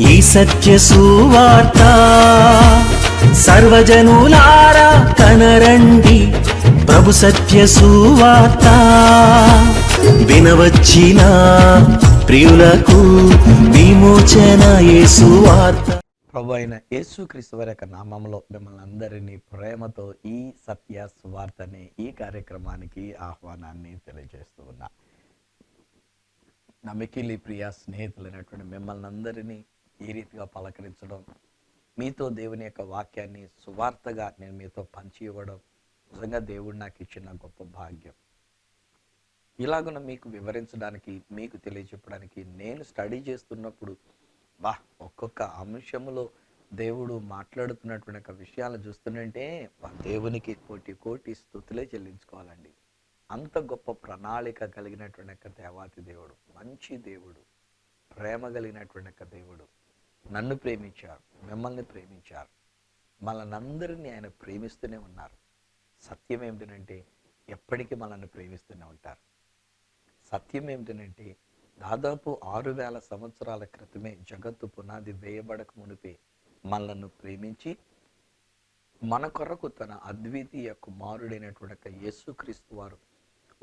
ఈ సత్య సువార్త సర్వజనులారా కనరండి. ప్రభు సత్య సువార్త వినవచ్చిన ప్రియులకు విమోచన యేసు వార్త. ప్రభు అయిన యేసుక్రీస్తు వారి యొక్క నామంలో మిమ్మల్ని అందరినీ ప్రేమతో ఈ సత్య సువార్త అనే ఈ కార్యక్రమానికి ఆహ్వానాన్ని తెలియజేస్తూ ఉన్నా. నా మిక్కిలి ప్రియ స్నేహితులైనటువంటి మిమ్మల్ని అందరినీ ఈ రీతిగా పలకరించడం, మీతో దేవుని యొక్క వాక్యాన్ని సువార్తగా నేను మీతో పంచి ఇవ్వడం నిజంగా దేవుడు నాకు ఇచ్చిన గొప్ప భాగ్యం. ఇలాగున మీకు వివరించడానికి, మీకు తెలియచెప్పడానికి నేను స్టడీ చేస్తున్నప్పుడు ఒక్కొక్క అంశములో దేవుడు మాట్లాడుతున్నటువంటి ఒక విషయాలను చూస్తుంటే దేవునికి కోటి కోటి స్తుతులే చెల్లించుకోవాలండి. అంత గొప్ప ప్రణాళిక కలిగినటువంటి ఒక దేవాతి దేవుడు, మంచి దేవుడు, ప్రేమ కలిగినటువంటి ఒక దేవుడు. నన్ను ప్రేమించారు, మిమ్మల్ని ప్రేమించారు, మనల్ని అందరినీ ఆయన ప్రేమిస్తూనే ఉన్నారు. సత్యం ఏమిటంటే ఎప్పటికీ మనల్ని ప్రేమిస్తూనే ఉంటారు. సత్యం ఏమిటంటే దాదాపు 6000 సంవత్సరాల క్రితమే జగత్తు పునాది వేయబడక మునిపే మనలను ప్రేమించి మన కొరకు తన అద్వితీయ కుమారుడైనటువంటి యేసుక్రీస్తు వారు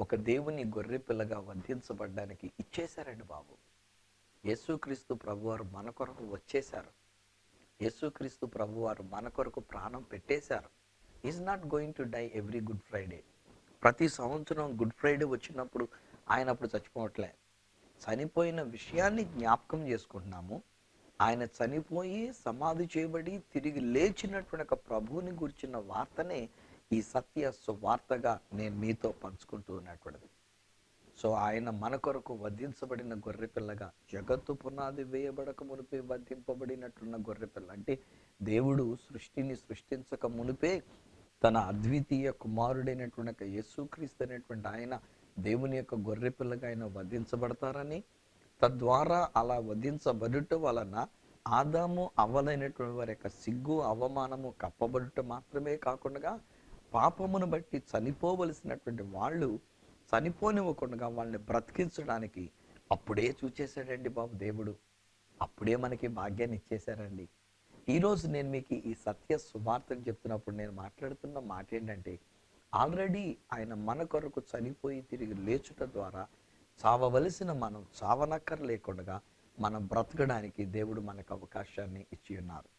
ఒక దేవుని గొర్రె పిల్లగా వధించబడ్డానికి ఇచ్చేశారండి బాబు. యేసుక్రీస్తు ప్రభువారు మన కొరకు వచ్చేశారు. యేసుక్రీస్తు ప్రభువారు మన కొరకు ప్రాణం పెట్టేశారు. Is not going to die every Good Friday. ప్రతి సంవత్సరం గుడ్ ఫ్రైడే వచ్చినప్పుడు ఆయన అప్పుడు చచ్చిపోవట్లే. చనిపోయిన విషయాన్ని జ్ఞాపకం చేసుకుంటున్నాము. ఆయన చనిపోయి సమాధి చేయబడి తిరిగి లేచినటువంటి ఒక ప్రభువుని గురించిన వార్తనే ఈ సత్య సువార్తగా నేను మీతో పంచుకుంటూ ఉన్నటువంటిది. సో ఆయన మన కొరకు వధించబడిన గొర్రెపిల్లగా, జగత్తు పునాది వేయబడక మునిపే వధింపబడినట్టున్న గొర్రెపిల్ల అంటే దేవుడు సృష్టిని సృష్టించక మునిపే తన అద్వితీయ కుమారుడైనటువంటి యేసుక్రీస్తు అనేటువంటి ఆయన దేవుని యొక్క గొర్రెపిల్లగా ఆయన వధించబడతారని, తద్వారా అలా వధించబడుట వలన ఆదాము అవ్వలైనటువంటి వారి యొక్క సిగ్గు అవమానము కప్పబడుట మాత్రమే కాకుండా పాపమును బట్టి చనిపోవలసినటువంటి వాళ్ళు చనిపోనివ్వకుండా వాళ్ళని బ్రతికించడానికి అప్పుడే చూచేశాడండి బాబు దేవుడు. అప్పుడే మనకి భాగ్యాన్ని ఇచ్చేశారండి. ఈరోజు నేను మీకు ఈ సత్య సువార్తను చెప్తున్నప్పుడు నేను మాట్లాడుతున్న మాట ఏంటంటే, ఆల్రెడీ ఆయన మన కొరకు చనిపోయి తిరిగి లేచుట ద్వారా చావవలసిన మనం చావనక్కర లేకుండా మనం బ్రతకడానికి దేవుడు మనకు అవకాశాన్ని ఇచ్చి ఉన్నారు.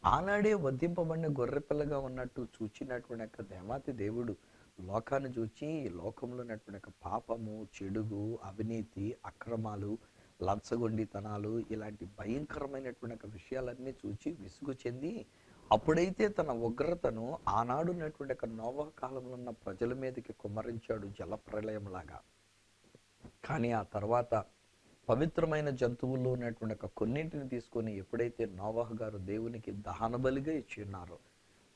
ఆనాడే వధింపబడిన గొర్రెపిల్లగా ఉన్నట్టు చూచినటువంటి దేవాతి దేవుడు లోకాన్ని చూచి లోకంలో ఉన్నటువంటి పాపము, చెడుగు, అవినీతి, అక్రమాలు, లంచగొండితనాలు ఇలాంటి భయంకరమైనటువంటి విషయాలన్నీ చూచి విసుగు చెంది అప్పుడైతే తన ఉగ్రతను ఆనాడు ఉన్నటువంటి నోవహు కాలంలో ఉన్న ప్రజల మీదకి కుమ్మరించాడు జలప్రళయంలాగా. కానీ ఆ తర్వాత పవిత్రమైన జంతువుల్లో ఉన్నటువంటి కొన్నింటిని తీసుకొని ఎప్పుడైతే నోవహు గారు దేవునికి దహన బలిగా ఇచ్చి ఉన్నారో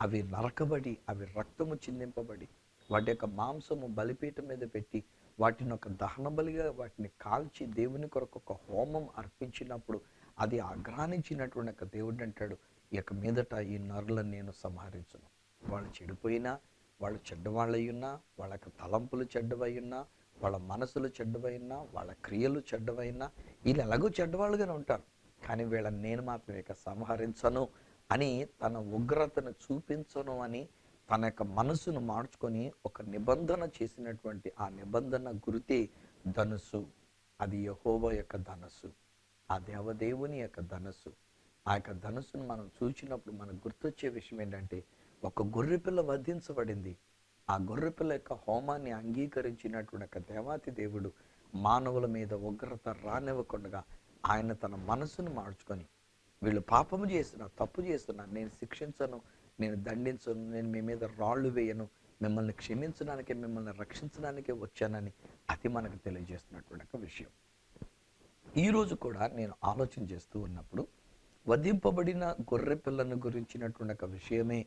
అవి నరకబడి, అవి రక్తము చిందింపబడి, వాటి యొక్క మాంసము బలిపీఠం మీద పెట్టి వాటిని ఒక దహన బలిగా వాటిని కాల్చి దేవుని కొరకు ఒక హోమం అర్పించినప్పుడు అది ఆగ్రహించినటువంటి ఒక దేవుడు అంటాడు, ఇక మీదట ఈ నరులను నేను సంహరించును. వాళ్ళు చెడిపోయినా, వాళ్ళు చెడ్డవాళ్ళయ్యున్నా, వాళ్ళ తలంపులు చెడ్డవయ్యున్నా, వాళ్ళ మనసులు చెడ్డవైనా, వాళ్ళ క్రియలు చెడ్డవైనా, వీళ్ళు ఎలాగో చెడ్డవాళ్ళుగానే ఉంటారు, కానీ వీళ్ళని నేను మాత్రం ఇక సంహరించను అని తన ఉగ్రతను చూపించను అని తన యొక్క మనసును మార్చుకొని ఒక నిబంధన చేసినటువంటి ఆ నిబంధన గురితే ధనుసు. అది యెహోవా యొక్క ధనుసు, ఆ దేవదేవుని యొక్క ధనుసు. ఆ యొక్క ధనుసును మనం చూసినప్పుడు మనకు గుర్తొచ్చే విషయం ఏంటంటే, ఒక గొర్రెపిల్ల వధించబడింది. ఆ గొర్రెపిల్ల యొక్క హోమాన్ని అంగీకరించినటువంటి ఒక దేవాతి దేవుడు మానవుల మీద ఉగ్రత రానివ్వకుండా ఆయన తన మనసును మార్చుకొని, వీళ్ళు పాపము చేస్తున్నా, తప్పు చేస్తున్నా, నేను శిక్షించను, నేను దండించను, నేను మీ మీద రాళ్ళు వేయను, మిమ్మల్ని క్షమించడానికి, మిమ్మల్ని రక్షించడానికే వచ్చానని అది మనకు తెలియజేస్తున్నటువంటి ఒక విషయం. ఈరోజు కూడా నేను ఆలోచన చేస్తూ ఉన్నప్పుడు వధింపబడిన గొర్రె పిల్లను గురించినటువంటి ఒక విషయమే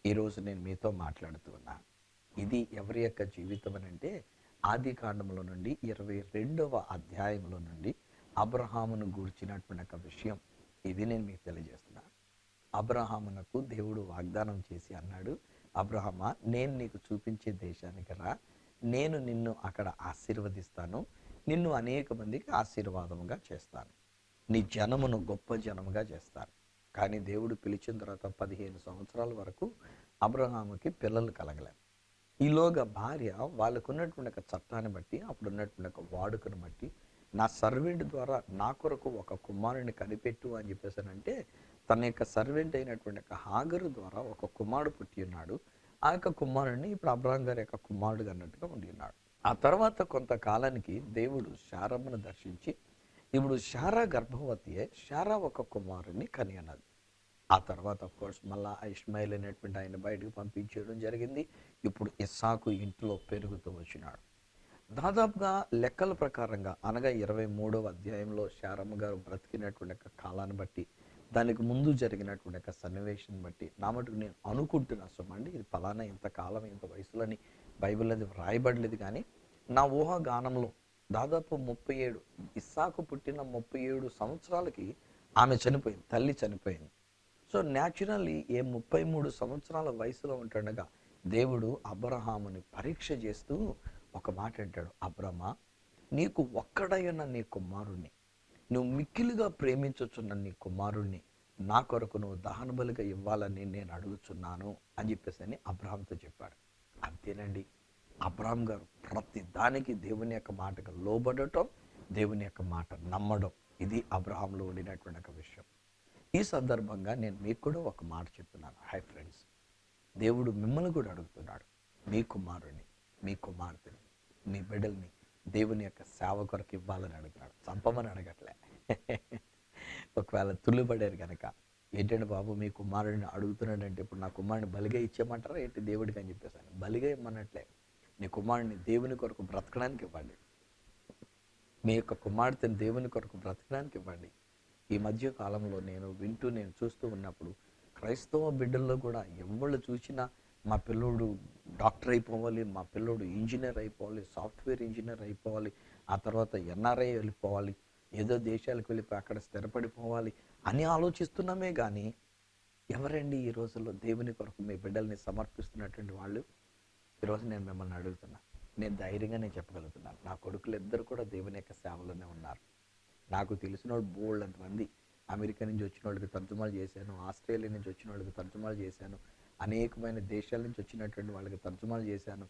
ఈరోజు నేను మీతో మాట్లాడుతూ ఉన్నాను. ఇది ఎవరి యొక్క జీవితం అని అంటే, ఆది కాండంలో నుండి 22వ అధ్యాయంలో నుండి అబ్రహామును గూర్చినటువంటి ఒక విషయం ఇది నేను మీకు తెలియజేస్తున్నాను. అబ్రహామునకు దేవుడు వాగ్దానం చేసి అన్నాడు, అబ్రహామా, నేను నీకు చూపించే దేశానికి రా, నేను నిన్ను అక్కడ ఆశీర్వదిస్తాను, నిన్ను అనేక మందికి ఆశీర్వాదముగా చేస్తాను. నీ జనమును గొప్ప జనముగా చేస్తాను. కానీ దేవుడు పిలిచిన తర్వాత 15 సంవత్సరాల వరకు అబ్రహాముకి పిల్లలు కలగలేదు. ఈలోగా భార్య వాళ్ళకు ఉన్నటువంటి ఒక చట్టాన్ని బట్టి, అప్పుడు ఉన్నటువంటి ఒక వాడుకను బట్టి, నా సర్వెంట్ ద్వారా నా కొరకు ఒక కుమారుని కనిపెట్టు అని చెప్పేసానంటే, తన యొక్క సర్వెంట్ అయినటువంటి ఒక హాగరు ద్వారా ఒక కుమారుడు పుట్టి ఉన్నాడు. ఆ యొక్క కుమారుడిని ఇప్పుడు అబ్రహాం గారి యొక్క కుమారుడు అన్నట్టుగా ఉండి ఉన్నాడు. ఆ తర్వాత కొంతకాలానికి దేవుడు శారమ్మను దర్శించి, ఇప్పుడు శారా గర్భవతియే, శారా ఒక కుమారుని కని అన్నది. ఆ తర్వాత కోర్స్ మళ్ళా ఇష్మాయిల్ అనేటువంటి ఆయన బయటకు పంపించేయడం జరిగింది. ఇప్పుడు ఇస్సాకు ఇంట్లో పెరుగుతూ వచ్చినాడు. దాదాపుగా లెక్కల ప్రకారంగా అనగా 23వ అధ్యాయంలో శారమ్మ గారు బ్రతికినటువంటి కాలాన్ని బట్టి, దానికి ముందు జరిగినటువంటి ఒక సన్నివేశం బట్టి నా మటుకు నేను అనుకుంటున్నా సొమ్మండి, ఇది ఫలానా ఇంతకాలం ఇంత వయసులని బైబిల్ అది వ్రాయబడలేదు. కానీ నా ఊహాగానంలో దాదాపు 37 ఇస్సాకు పుట్టిన 37 సంవత్సరాలకి ఆమె చనిపోయింది, తల్లి చనిపోయింది. సో న్యాచురల్లీ 33 సంవత్సరాల వయసులో ఉంటుండగా దేవుడు అబ్రహాముని పరీక్ష చేస్తూ ఒక మాట అంటాడు, అబ్రహ్మా, నీకు ఒక్కడైన నీ కుమారుణ్ణి, నువ్వు మిక్కిలిగా ప్రేమించుచున్న నీ కుమారుణ్ణి నా కొరకు నువ్వు దహన బలిగా ఇవ్వాలని నేను అడుగుచున్నాను అని చెప్పేసి అని అబ్రహాంతో చెప్పాడు. అంతేనండి, అబ్రహాం గారు ప్రతి దానికి దేవుని యొక్క మాటకు లోబడటం, దేవుని యొక్క మాట నమ్మడం, ఇది అబ్రహాంలో ఉండినటువంటి ఒక విషయం. ఈ సందర్భంగా నేను మీకు కూడా ఒక మాట చెప్తున్నాను. హై ఫ్రెండ్స్, దేవుడు మిమ్మల్ని కూడా అడుగుతున్నాడు, మీ కుమారుని, మీ కుమార్తెని, మీ బిడ్డల్ని దేవుని యొక్క సేవ కొరకు ఇవ్వాలని అడుగుతున్నాడు, చంపమని అడగట్లే. ఒకవేళ తుల్లిపడారు కనుక, ఏంటంటే బాబు మీ కుమారుడిని అడుగుతున్నాడంటే ఇప్పుడు నా కుమారుని బలిగా ఇచ్చేయమంటారా ఏంటి దేవుడికి అని చెప్పేసాను. బలిగా ఇవ్వమన్నట్లే, నీ కుమారుడిని దేవుని కొరకు బ్రతకడానికి ఇవ్వండి, మీ యొక్క కుమార్తెని దేవుని కొరకు బ్రతకడానికి ఇవ్వండి. ఈ మధ్య కాలంలో నేను చూస్తూ ఉన్నప్పుడు క్రైస్తవ బిడ్డల్లో కూడా ఎవళ్ళు చూసినా మా పిల్లోడు డాక్టర్ అయిపోవాలి, మా పిల్లోడు ఇంజనీర్ అయిపోవాలి, సాఫ్ట్వేర్ ఇంజనీర్ అయిపోవాలి, ఆ తర్వాత ఎన్ఆర్ఐ వెళ్ళిపోవాలి, ఏదో దేశాలకు వెళ్ళిపోయి అక్కడ స్థిరపడిపోవాలి అని ఆలోచిస్తున్నామే. కానీ ఎవరండి ఈ రోజుల్లో దేవుని కొరకు మీ బిడ్డల్ని సమర్పిస్తున్నటువంటి వాళ్ళు? ఈరోజు నేను మిమ్మల్ని అడుగుతున్నా, నేను ధైర్యంగా చెప్పగలుగుతున్నాను, నా కొడుకులు ఇద్దరు కూడా దేవుని యొక్క సేవలోనే ఉన్నారు. నాకు తెలిసిన వాళ్ళు బోల్డ్ అంతమంది, అమెరికా నుంచి వచ్చిన వాళ్ళకి తర్జుమాలు చేశాను, ఆస్ట్రేలియా నుంచి వచ్చిన వాళ్ళకి తర్జుమాలు చేశాను, అనేకమైన దేశాల నుంచి వచ్చినటువంటి వాళ్ళకి తర్జుమాలు చేశాను.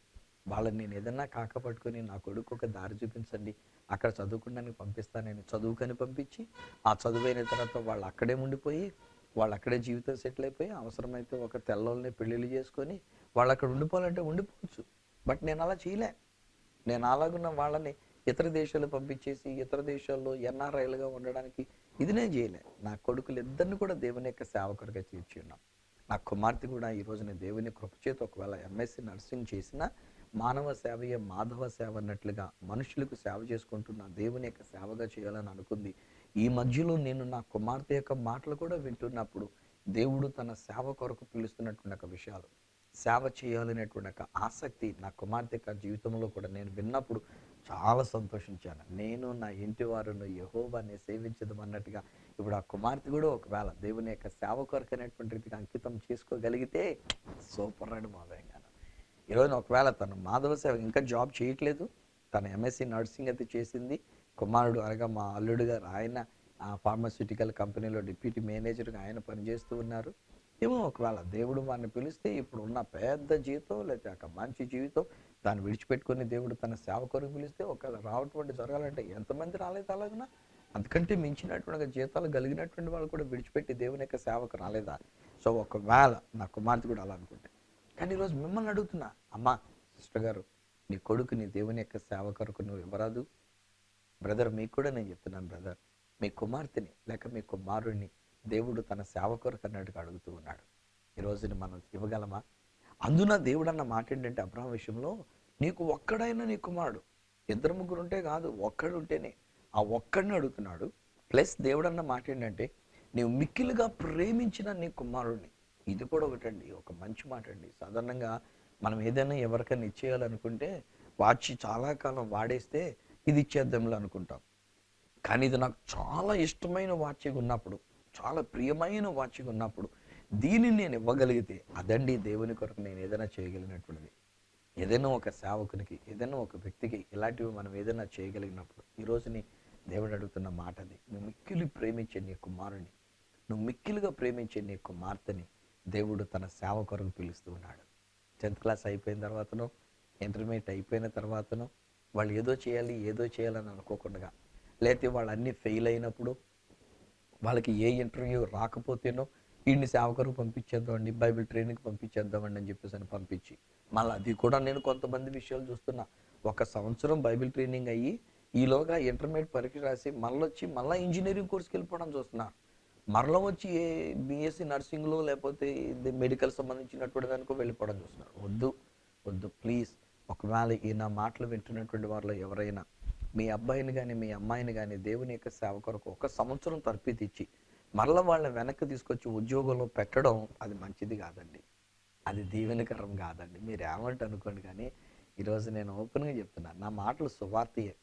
వాళ్ళని నేను ఏదన్నా కాకపట్టుకొని నా కొడుకు ఒక దారి చూపించండి, అక్కడ చదువుకోవడానికి పంపిస్తానని చదువుకొని పంపించి, ఆ చదువైన తర్వాత వాళ్ళు అక్కడే ఉండిపోయి, వాళ్ళు అక్కడే జీవితం సెటిల్ అయిపోయి, అవసరమైతే ఒక తెల్లోళ్ళని పెళ్ళిళ్ళు చేసుకొని వాళ్ళు అక్కడ ఉండిపోవాలంటే ఉండిపోవచ్చు. బట్ నేను అలా చేయలే. నేను అలాగున్న వాళ్ళని ఇతర దేశాలు పంపించేసి ఇతర దేశాల్లో ఎన్ఆర్ఐలుగా ఉండడానికి ఇది నేను చేయలే. నా కొడుకులు ఇద్దరిని కూడా దేవుని యొక్క సేవకుడిగా తీర్చి ఉన్నాం. నా కుమార్తె కూడా ఈరోజు నేను దేవుని కృపచేత ఒకవేళ ఎంఎస్సి నర్సింగ్ చేసినా మానవ సేవయే మాధవ సేవ అన్నట్లుగా మనుషులకు సేవ చేసుకుంటున్న దేవుని యొక్క సేవగా చేయాలని అనుకుంది. ఈ మధ్యలో నేను నా కుమార్తె యొక్క మాటలు కూడా వింటున్నప్పుడు దేవుడు తన సేవ కొరకు పిలుస్తున్నటువంటి ఒక విషయాలు, సేవ చేయాలనేటువంటి ఒక ఆసక్తి నా కుమార్తె యొక్క జీవితంలో కూడా నేను విన్నప్పుడు చాలా సంతోషించాను. నేను నా ఇంటి వారును యెహోవాని సేవించదు అన్నట్టుగా ఇప్పుడు ఆ కుమార్తె కూడా ఒకవేళ దేవుని యొక్క సేవ కొరకు అనేటువంటిది అంకితం చేసుకోగలిగితే సూపర్ అండి మాధవంగా. ఈరోజు ఒకవేళ తను మాధవ సేవ ఇంకా జాబ్ చేయట్లేదు, తన ఎంఎస్సి నర్సింగ్ అయితే చేసింది. కుమారుడు అనగా మా అల్లుడు గారు, ఆయన ఫార్మాస్యూటికల్ కంపెనీలో డిప్యూటీ మేనేజర్గా ఆయన పనిచేస్తూ ఉన్నారు. ఏమో ఒకవేళ దేవుడు వారిని పిలిస్తే ఇప్పుడు ఉన్న పెద్ద జీవితం లేకపోతే ఒక మంచి జీవితం దాన్ని విడిచిపెట్టుకొని దేవుడు తన సేవ కొరకు పిలిస్తే ఒకవేళ రావటువంటి జరగాలంటే ఎంతమంది రాలేదు అలాగనా? అంతకంటే మించినటువంటి జీతాలు కలిగినటువంటి వాళ్ళు కూడా విడిచిపెట్టి దేవుని యొక్క సేవకు రాలేదా? సో ఒకవేళ నా కుమార్తె కూడా అలా అనుకుంటే. కానీ ఈరోజు మిమ్మల్ని అడుగుతున్నా, అమ్మా సిస్టర్ గారు, నీ కొడుకుని దేవుని యొక్క సేవ కొరకు నువ్వు ఇవ్వరాదు? బ్రదర్ మీకు కూడా నేను చెప్తున్నాను, బ్రదర్ మీ కుమార్తెని లేక మీ కుమారుడిని దేవుడు తన సేవ కొరకు అన్నట్టుగా అడుగుతూ ఉన్నాడు. ఈరోజుని మనం ఇవ్వగలమా? అందున దేవుడు అన్న మాట ఏంటంటే అబ్రహాం విషయంలో, నీకు ఒక్కడైనా నీ కుమారుడు, ఇద్దరు ముగ్గురు ఉంటే కాదు, ఒక్కడు ఉంటేనే, ఆ ఒక్కడిని అడుగుతున్నాడు. ప్లస్ దేవుడు అన్న మాట ఏంటంటే నీవు మిక్కిలుగా ప్రేమించిన నీ కుమారుడిని. ఇది కూడా ఒకటండి, ఒక మంచి మాట అండి. సాధారణంగా మనం ఏదైనా ఎవరికైనా ఇచ్చేయాలనుకుంటే వాచి చాలా కాలం వాడేస్తే ఇది ఇచ్చేద్దాంలో అనుకుంటాం. కానీ ఇది నాకు చాలా ఇష్టమైన వాచ్యగా ఉన్నప్పుడు, చాలా ప్రియమైన వాచ్యగా ఉన్నప్పుడు దీనిని నేను ఇవ్వగలిగితే అదండి దేవుని కొరకు నేను ఏదైనా చేయగలిగినటువంటిది. ఏదైనా ఒక సేవకునికి, ఏదైనా ఒక వ్యక్తికి ఇలాంటివి మనం ఏదైనా చేయగలిగినప్పుడు, ఈరోజుని దేవుడు అడుగుతున్న మాట అది. నువ్వు మిక్కిలి ప్రేమించే నీ కుమారుని, నువ్వు మిక్కిలిగా ప్రేమించే నీ కుమార్తెని దేవుడు తన సేవ కొరకు పిలుస్తూ ఉన్నాడు. 10th క్లాస్ అయిపోయిన తర్వాతనో, ఇంటర్మీడియట్ అయిపోయిన తర్వాతనో వాళ్ళు ఏదో చేయాలని అనుకోకుండా, లేకపోతే వాళ్ళు అన్నీ ఫెయిల్ అయినప్పుడు, వాళ్ళకి ఏ ఇంటర్వ్యూ రాకపోతేనో వీడిని సేవ కొరకు పంపించేద్దామండి, బైబిల్ ట్రైనింగ్కి పంపించేద్దామండి అని చెప్పేసి అని పంపించి, మళ్ళీ అది కూడా నేను కొంతమంది విషయాలు చూస్తున్నా. 1 సంవత్సరం బైబిల్ ట్రైనింగ్ అయ్యి ఈలోగా ఇంటర్మీడియట్ పరీక్ష రాసి మళ్ళీ ఇంజనీరింగ్ కోర్స్కి వెళ్ళిపోవడం చూస్తున్నారు. మరలా వచ్చి ఏ బీఎస్సీ నర్సింగ్లో లేకపోతే మెడికల్ సంబంధించినటువంటి దానికో వెళ్ళిపోవడం చూస్తున్నారు. వద్దు ప్లీజ్. ఒకవేళ ఈ నా మాటలు వింటున్నటువంటి వారిలో ఎవరైనా మీ అబ్బాయిని కానీ మీ అమ్మాయిని కానీ దేవుని యొక్క సేవ కొరకు 1 సంవత్సరం తర్ఫీదిచ్చి మరలా వాళ్ళని వెనక్కి తీసుకొచ్చి ఉద్యోగంలో పెట్టడం అది మంచిది కాదండి, అది దీవెనకరం కాదండి. మీరు ఏమంటే అనుకోండి, కానీ ఈరోజు నేను ఓపెన్గా చెప్తున్నాను, నా మాటలు సువార్తయే.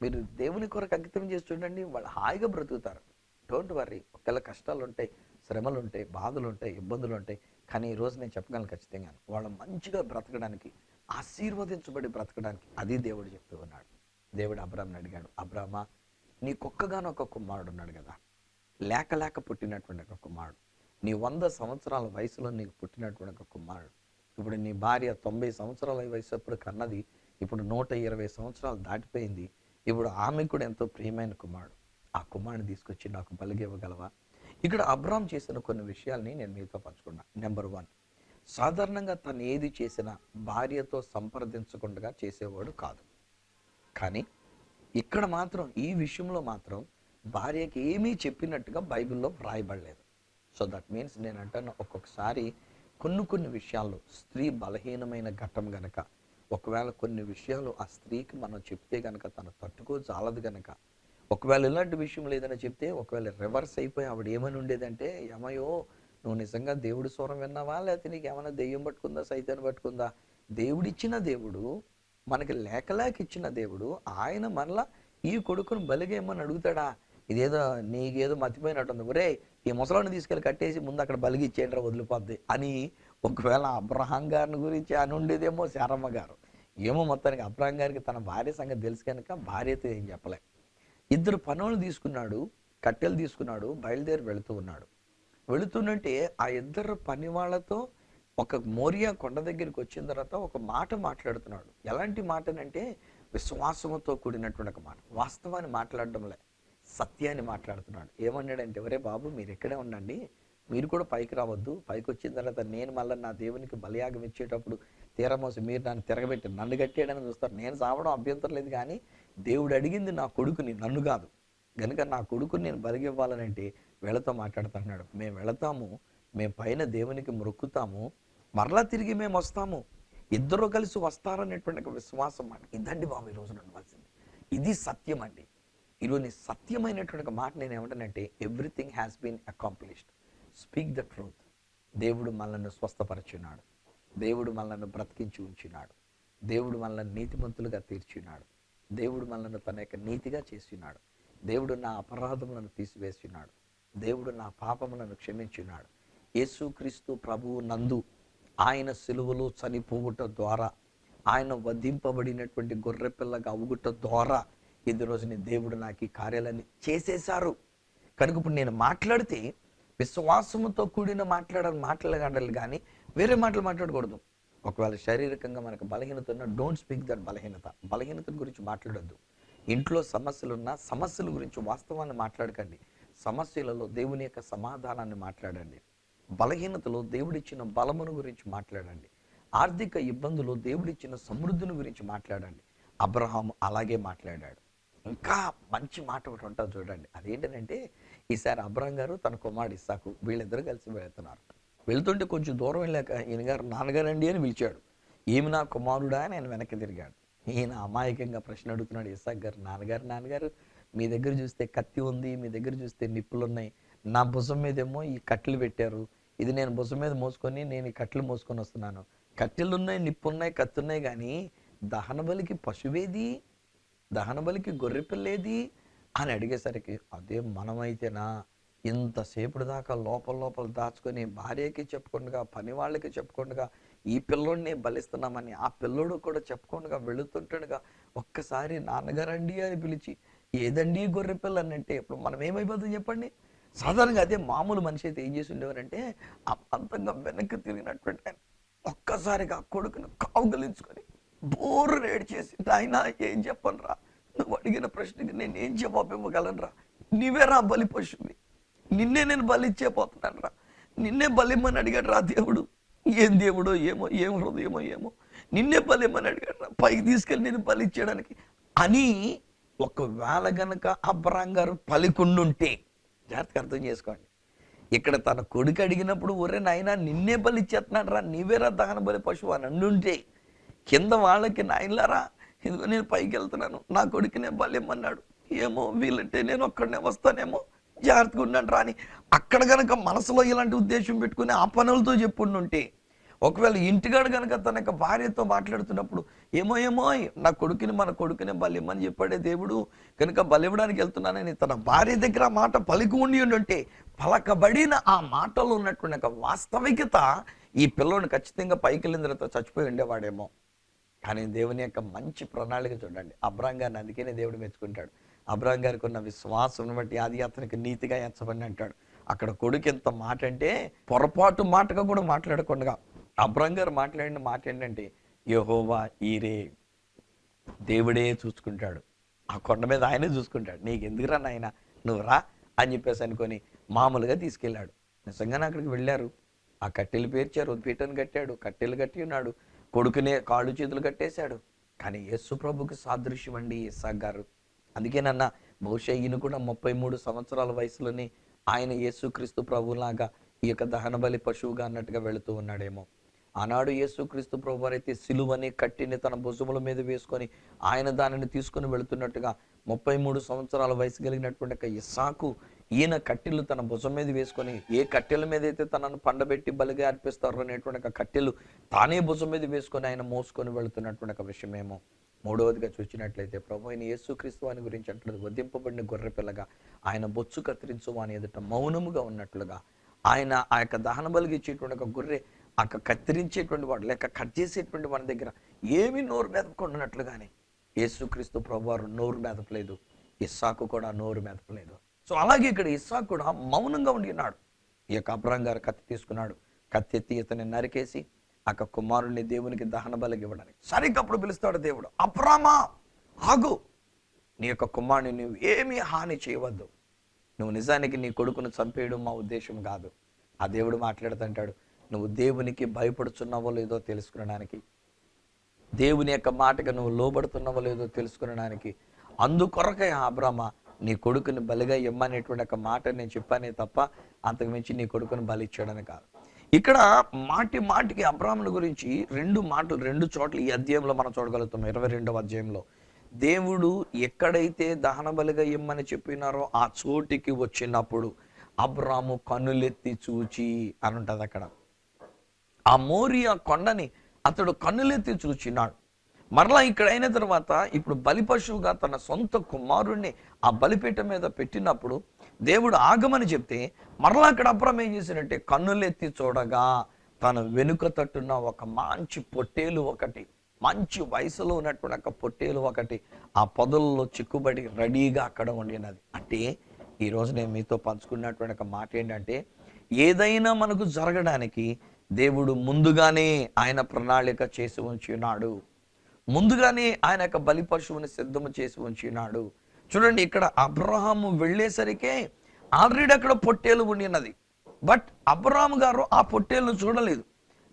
మీరు దేవుని కొరకు అంకితం చేసి చూడండి, వాళ్ళు హాయిగా బ్రతుకుతారు. Don't worry. ఒకవేళ కష్టాలు ఉంటాయి, శ్రమలు ఉంటాయి, బాధలు ఉంటాయి, ఇబ్బందులు ఉంటాయి, కానీ ఈరోజు నేను చెప్పగలను ఖచ్చితంగా, వాళ్ళు మంచిగా బ్రతకడానికి, ఆశీర్వదించబడి బ్రతకడానికి అది దేవుడు చెప్తూ ఉన్నాడు. దేవుడు అబ్రాహాంని అడిగాడు, అబ్రామా నీకొక్కగానొక్క కుమారుడు ఉన్నాడు కదా, లేక పుట్టినటువంటి ఒక కుమారుడు, నీ 100 సంవత్సరాల వయసులో నీకు పుట్టినటువంటి ఒక కుమారుడు, ఇప్పుడు నీ భార్య 90 సంవత్సరాల వయసు అప్పుడు కన్నది, ఇప్పుడు 120 సంవత్సరాలు దాటిపోయింది, ఇప్పుడు ఆమెకు కూడా ఎంతో ప్రియమైన కుమారుడు, ఆ కుమారుని తీసుకొచ్చి నాకు బలిగివ్వగలవా? ఇక్కడ అబ్రాహాం చేసిన కొన్ని విషయాల్ని నేను మీతో పంచుకున్నా. నెంబర్ 1, సాధారణంగా తను ఏది చేసినా భార్యతో సంప్రదించకుండా చేసేవాడు కాదు. కానీ ఇక్కడ మాత్రం ఈ విషయంలో మాత్రం భార్యకి ఏమీ చెప్పినట్టుగా బైబిల్లో వ్రాయబడలేదు. సో దట్ మీన్స్ నేను అంటాను, ఒక్కొక్కసారి కొన్ని విషయాల్లో స్త్రీ బలహీనమైన ఘట్టం గనక, ఒకవేళ కొన్ని విషయాలు ఆ స్త్రీకి మనం చెప్తే గనక తను తట్టుకోజాలదు గనక, ఒకవేళ ఇలాంటి విషయం లేదని చెప్తే ఒకవేళ రివర్స్ అయిపోయి ఆవిడ ఏమని ఉండేదంటే, ఏమయ్యో నువ్వు నిజంగా దేవుడి స్వరం విన్నావా, లేకపోతే నీకు ఏమైనా దెయ్యం పట్టుకుందా, సైతాన్ని పట్టుకుందా? దేవుడిచ్చిన దేవుడు, మనకి లేక ఇచ్చిన దేవుడు, ఆయన మరలా ఈ కొడుకును బలిగేయమని అడుగుతాడా? ఇదేదో నీకేదో మతిపోయినట్టుంది, ఒరే ఈ ముసలాన్ని తీసుకెళ్ళి కట్టేసి ముందు అక్కడ బలిగి ఇచ్చేయండి, వదిలిపోద్ది అని ఒకవేళ అబ్రహాం గారిని గురించి అని ఉండేదేమో శారమ్మ గారు. ఏమో మొత్తానికి అబ్రహాం గారికి తన భార్య సంగతి తెలుసు కనుక భార్యతో ఏం చెప్పలే. 2 పనులు తీసుకున్నాడు, కట్టెలు తీసుకున్నాడు, బయలుదేరి వెళుతున్నట్టే ఆ 2 పని వాళ్ళతో ఒక మోరియా కొండ దగ్గరికి వచ్చిన తర్వాత ఒక మాట మాట్లాడుతున్నాడు. ఎలాంటి మాటనంటే విశ్వాసంతో కూడినటువంటి ఒక మాట, వాస్తవాన్ని మాట్లాడడంలే, సత్యాన్ని మాట్లాడుతున్నాడు. ఏమన్నాడంటే, ఒరే బాబు మీరు ఇక్కడే ఉండండి, మీరు కూడా పైకి రావద్దు, పైకి వచ్చిన తర్వాత నేను మళ్ళీ నా దేవునికి బలియాగం ఇచ్చేటప్పుడు తీరమోసి మీరు నన్ను తిరగబెట్టి నన్ను కట్టేయడని చూస్తారు, నేను సావడం అభ్యంతరం లేదు, కానీ దేవుడు అడిగింది నా కొడుకుని, నన్ను కాదు, కనుక నా కొడుకుని నేను బలిగివ్వాలనంటే వీళ్ళతో మాట్లాడుతున్నాడు. మేము వెళతాము, మేము పైన దేవునికి మొక్కుతాము, మరలా తిరిగి మేము వస్తాము, 2 కలిసి వస్తారనేటువంటి విశ్వాసం అండి. ఇదండి బాబు ఈరోజు ఉండవలసింది, ఇది సత్యం అండి. ఈరోజు సత్యమైనటువంటి మాట నేను ఏమంటానంటే, everything has been accomplished, speak the truth. దేవుడు మనల్ని స్వస్థపరచున్నాడు, దేవుడు మనల్ని బ్రతికించి ఉంచున్నాడు, దేవుడు మనల్ని నీతిమంతులుగా తీర్చున్నాడు, దేవుడు మనల్ని తన యొక్క నీతిగా చేస్తున్నాడు, దేవుడు నా అపరాధములను తీసివేస్తున్నాడు, దేవుడు నా పాపములను క్షమించున్నాడు. యేసుక్రీస్తు ప్రభువు నందు ఆయన సిలువలో చనిపోవుట ద్వారా, ఆయన వధింపబడినటువంటి గొర్రెపిల్లగా అవుగుట ద్వారా ఇది రోజుని దేవుడు నాకు ఈ కార్యాలన్నీ చేసేశారు. కనుక ఇప్పుడు నేను మాట్లాడితే విశ్వాసముతో కూడిన మాట్లాడాలి కానీ వేరే మాటలు మాట్లాడకూడదు. ఒకవేళ శారీరకంగా మనకు బలహీనత ఉన్నా, డోంట్ స్పీక్ దట్ బలహీనత గురించి మాట్లాడొద్దు. ఇంట్లో సమస్యలున్నా సమస్యల గురించి వాస్తవాన్ని మాట్లాడకండి. సమస్యలలో దేవుని యొక్క సమాధానాన్ని మాట్లాడండి. బలహీనతలో దేవుడిచ్చిన బలమును గురించి మాట్లాడండి. ఆర్థిక ఇబ్బందులు దేవుడిచ్చిన సమృద్ధిని గురించి మాట్లాడండి. అబ్రహాము అలాగే మాట్లాడాడు. ఇంకా మంచి మాట ఒకటి ఉంటుంది చూడండి, అదేంటంటే ఈసారి అబ్రహాం గారు తన కుమారుడు ఇస్సాకు వీళ్ళిద్దరు కలిసి వెళ్తున్నారు. వెళ్తుంటే కొంచెం దూరం వెళ్ళాక ఈయన గారు నాన్నగారండి అని పిలిచాడు. ఏమి నా కుమారుడా అని ఆయన వెనక్కి తిరిగాడు. ఈయన అమాయకంగా ప్రశ్న అడుగుతున్నాడు ఇస్సాకు గారు, నాన్నగారు మీ దగ్గర చూస్తే కత్తి ఉంది, మీ దగ్గర చూస్తే నిప్పులు ఉన్నాయి, నా భుజం మీదేమో ఈ కట్టెలు పెట్టారు, ఇది నేను భుజం మీద మోసుకొని నేను ఈ కట్టెలు మోసుకొని వస్తున్నాను, కట్టెలు ఉన్నాయి, నిప్పు ఉన్నాయి, కత్తి ఉన్నాయి, కానీ దహన బలికి పశువేది, దహన బలికి గొర్రెపిల్లేది అని అడిగేసరికి, అదే మనమైతేనా ఇంతసేపటి దాకా లోపల దాచుకొని భార్యకి చెప్పుకుండగా, పని వాళ్ళకి చెప్పుకుండగా, ఈ పిల్లోడిని బలిస్తున్నామని ఆ పిల్లోడు కూడా చెప్పుకుండగా వెళుతుంటాడుగా ఒక్కసారి నాన్నగారండి అని పిలిచి ఏదండి గొర్రె పిల్ల అని అంటే ఇప్పుడు మనం ఏమైపోతుంది చెప్పండి. సాధారణంగా అదే మామూలు మనిషి అయితే ఏం చేసి ఉండేవారంటే అంతంగా వెనక్కి తిరిగినటువంటి ఆయన ఒక్కసారిగా ఆ కొడుకును కౌగిలించుకొని బోరు ఏడ్చేసి, నాయనా ఏం చెప్పనురా, నువ్వు అడిగిన ప్రశ్నకి నేను ఏం జవాబు ఇవ్వగలనురా, నీవేరా బలి పశువుని, నిన్నే నేను బలిచ్చే పోతున్నాను రా, నిన్నే బలిమ్మని అడిగాడు రా దేవుడు. ఏం దేవుడో ఏమో, ఏం హృదయమో ఏమో, నిన్నే బలిమ్మని అడిగాడు రా, పైకి తీసుకెళ్ళి నేను బలిచ్చేయడానికి అని. ఒకవేళ గనక అబ్రాం గారు పలికుండుంటే, జాగ్రత్తగా అర్థం చేసుకోండి, ఇక్కడ తన కొడుకు అడిగినప్పుడు ఒరే నాయనా నిన్నే బలి ఇచ్చేస్తున్నాడు రా, నీవేరా దహన బలి పశువు అని అండుంటే, కింద వాళ్ళకి నాయనలారా ఇదిగో నేను పైకి వెళ్తున్నాను, నా కొడుకునే బలిమ్మన్నాడు, ఏమో వీళ్ళంటే నేను ఒక్కడనే వస్తానేమో, జాగ్రత్తగా ఉన్నాను రా అని అక్కడ గనక మనసులో ఇలాంటి ఉద్దేశం పెట్టుకుని ఆ పనులతో చెప్పుండుంటే, ఒకవేళ ఇంటిగాడు కనుక తన యొక్క భార్యతో మాట్లాడుతున్నప్పుడు ఏమో ఏమో నా కొడుకుని మన కొడుకునే బలిమ్మని చెప్పాడే దేవుడు కనుక బలివ్వడానికి వెళ్తున్నానని తన భార్య దగ్గర ఆ మాట పలికి ఉండి పలకబడిన ఆ మాటలో ఉన్నటువంటి ఒక వాస్తవికత ఈ పిల్లోని ఖచ్చితంగా పైకి వెళ్ళిన తర్వాత చచ్చిపోయి ఉండేవాడేమో. కానీ దేవుని యొక్క మంచి ప్రణాళిక చూడండి. అబ్రాం గారిని అందుకనే దేవుడు మెచ్చుకుంటాడు. అబ్రాం గారికి ఉన్న విశ్వాసం బట్టి ఆది అతనికి నీతిగా ఎంచబడి అంటాడు. అక్కడ కొడుకు ఎంత మాట అంటే పొరపాటు మాటగా కూడా మాట్లాడకుండా అబ్రాం గారు మాట్లాడిన మాట ఏంటంటే, యెహోవా ఈరే, దేవుడే చూసుకుంటాడు, ఆ కొండ మీద ఆయనే చూసుకుంటాడు, నీకు ఎందుకురా నాయన నువ్వు రా అని చెప్పేసి అనుకొని మామూలుగా తీసుకెళ్ళాడు. నిజంగానే అక్కడికి వెళ్ళారు, ఆ కట్టెలు పేర్చారు, పీటను కట్టాడు, కట్టెలు కట్టి ఉన్నాడు, కొడుకునే కాళ్ళు చేతులు కట్టేశాడు. కానీ యేసు ప్రభుకి సాదృశ్యం అండి ఇస్సాకు గారు. అందుకేనన్నా బహుశా ఈయన కూడా 33 సంవత్సరాల వయసులోనే ఆయన యేసుక్రీస్తు ప్రభులాగా ఈ యొక్క దహన బలి పశువుగా అన్నట్టుగా వెళుతూ ఉన్నాడేమో. ఆనాడు యేసుక్రీస్తు ప్రభు అయితే సిలువని కట్టిని తన భుజముల మీద వేసుకొని ఆయన దానిని తీసుకుని వెళుతున్నట్టుగా 33 సంవత్సరాల వయసు కలిగినటువంటి ఇస్సాకు ఈయన కట్టెలు తన భుజం మీద వేసుకొని, ఏ కట్టెల మీద అయితే తనను పండబెట్టి బలిగా అర్పిస్తారు అనేటువంటి కట్టెలు తానే భుజం మీద వేసుకొని ఆయన మోసుకొని వెళుతున్నటువంటి విషయమేమో. మూడవదిగా చూసినట్లయితే ప్రభు అయిన యేసుక్రీస్తు అని గురించి అంటున్నది, వధింపబడిన గొర్రె పిల్లగా ఆయన బొచ్చు కత్తిరించు అని ఎదుట మౌనముగా ఉన్నట్లుగా ఆయన ఆ యొక్క దహన బలికి ఇచ్చేటువంటి ఒక గొర్రె ఆ కత్తిరించేటువంటి వాడు లేక కట్ చేసేటువంటి వాడి దగ్గర ఏమీ నోరు మెదపకుండానట్లుగానే యేసుక్రీస్తు ప్రభు వారు నోరు మెదపలేదు, ఇస్సాకు కూడా నోరు మెదపలేదు. సో అలాగే ఇక్కడ ఇస్సాకు కూడా మౌనంగా ఉండి ఉన్నాడు. ఈ యొక్క అబ్రాం గారు కత్తి తీసుకున్నాడు, కత్తి ఎత్తి ఇతన్ని నరికేసి ఆ కుమారుణ్ణి దేవునికి దహన బలికి ఇవ్వడానికి సరిగ్గా అప్పుడు పిలుస్తాడు దేవుడు, అబ్రామా ఆగు, నీ యొక్క కుమారుని నువ్వు ఏమీ హాని చేయవద్దు, నువ్వు నిజానికి నీ కొడుకును చంపేయడం మా ఉద్దేశం కాదు. ఆ దేవుడు మాట్లాడుతుంటాడు, నువ్వు దేవునికి భయపడుతున్నావో లేదో తెలుసుకునడానికి, దేవుని యొక్క మాటగా నువ్వు లోబడుతున్నావో లేదో తెలుసుకునడానికి, అందుకొరకే అబ్రామా నీ కొడుకుని బలిగా ఇమ్మనేటువంటి ఒక మాట నేను చెప్పానే తప్ప అంతకు మించి నీ కొడుకుని బలి ఇచ్చాడని కాదు. ఇక్కడ మాటి మాటికి అబ్రాముల గురించి రెండు చోట్ల ఈ అధ్యాయంలో మనం చూడగలుగుతాం. 22వ అధ్యాయంలో దేవుడు ఎక్కడైతే దహన బలిగా ఇమ్మని చెప్పినారో ఆ చోటికి వచ్చినప్పుడు అబ్రాము కన్నులెత్తి చూచి అని ఉంటుంది. అక్కడ ఆ మోరియా కొండని అతడు కన్నులెత్తి చూచినాడు. మరలా ఇక్కడ అయిన తర్వాత ఇప్పుడు బలి పశువుగా తన సొంత కుమారుణ్ణి ఆ బలిపీఠం మీద పెట్టినప్పుడు దేవుడు ఆగమని చెప్తే మరలా అక్కడ అబ్రాము ఏం చేసినట్టే కన్నులెత్తి చూడగా తన వెనుక తట్టున్న ఒక మంచి పొట్టేలు ఒకటి, మంచి వయసులో ఉన్నటువంటి ఒక పొట్టేలు ఒకటి ఆ పొదల్లో చిక్కుబడి రెడీగా అక్కడ ఉండినది. అంటే ఈరోజు నేను మీతో పంచుకున్నటువంటి ఒక మాట ఏంటంటే, ఏదైనా మనకు జరగడానికి దేవుడు ముందుగానే ఆయన ప్రణాళిక చేసి ఉంచినాడు, ముందుగానే ఆయన యొక్క బలి పశువుని సిద్ధము చేసి ఉంచినాడు. చూడండి, ఇక్కడ అబ్రహాము వెళ్ళేసరికే ఆల్రెడీ అక్కడ పొట్టేలు ఉండినది. బట్ అబ్రహాము గారు ఆ పొట్టేలును చూడలేదు.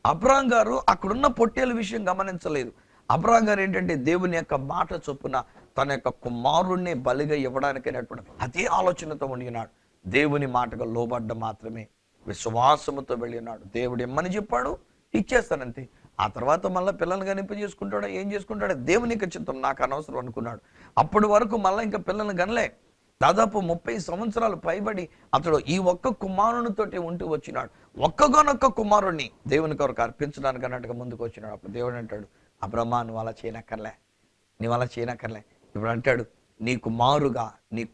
అబ్రహాం గారు అక్కడున్న పొట్టేలు విషయం గమనించలేదు. అబ్రహాం గారు ఏంటంటే దేవుని యొక్క మాట చొప్పున తన యొక్క కుమారుణ్ణి బలిగా ఇవ్వడానికైనటువంటి అదే ఆలోచనతో ఉండినాడు. దేవుని మాటగా లోబడ్డ మాత్రమే విశ్వాసముతో వెళ్ళినాడు. దేవుడు ఇమ్మని చెప్పాడు, ఇచ్చేస్తానంతే. ఆ తర్వాత మళ్ళీ పిల్లల్ని కనిపి చేసుకుంటాడో ఏం చేసుకుంటాడో దేవుని యొక్క చిత్తం, నాకు అనవసరం అనుకున్నాడు. అప్పటి వరకు మళ్ళీ ఇంకా పిల్లల్ని కనలే. దాదాపు 30 సంవత్సరాలు పైబడి అతడు ఈ ఒక్క కుమారునితోటి ఉంటూ వచ్చినాడు. ఒక్కగానొక్క కుమారుణ్ణి దేవుని కొరకు అర్పించడానికి అన్నట్టుగా ముందుకు వచ్చినాడు. అప్పుడు దేవుడు అంటాడు, అబ్రహ్మా నువ్వు అలా చేయనక్కర్లే, ఇప్పుడు అంటాడు, నీకు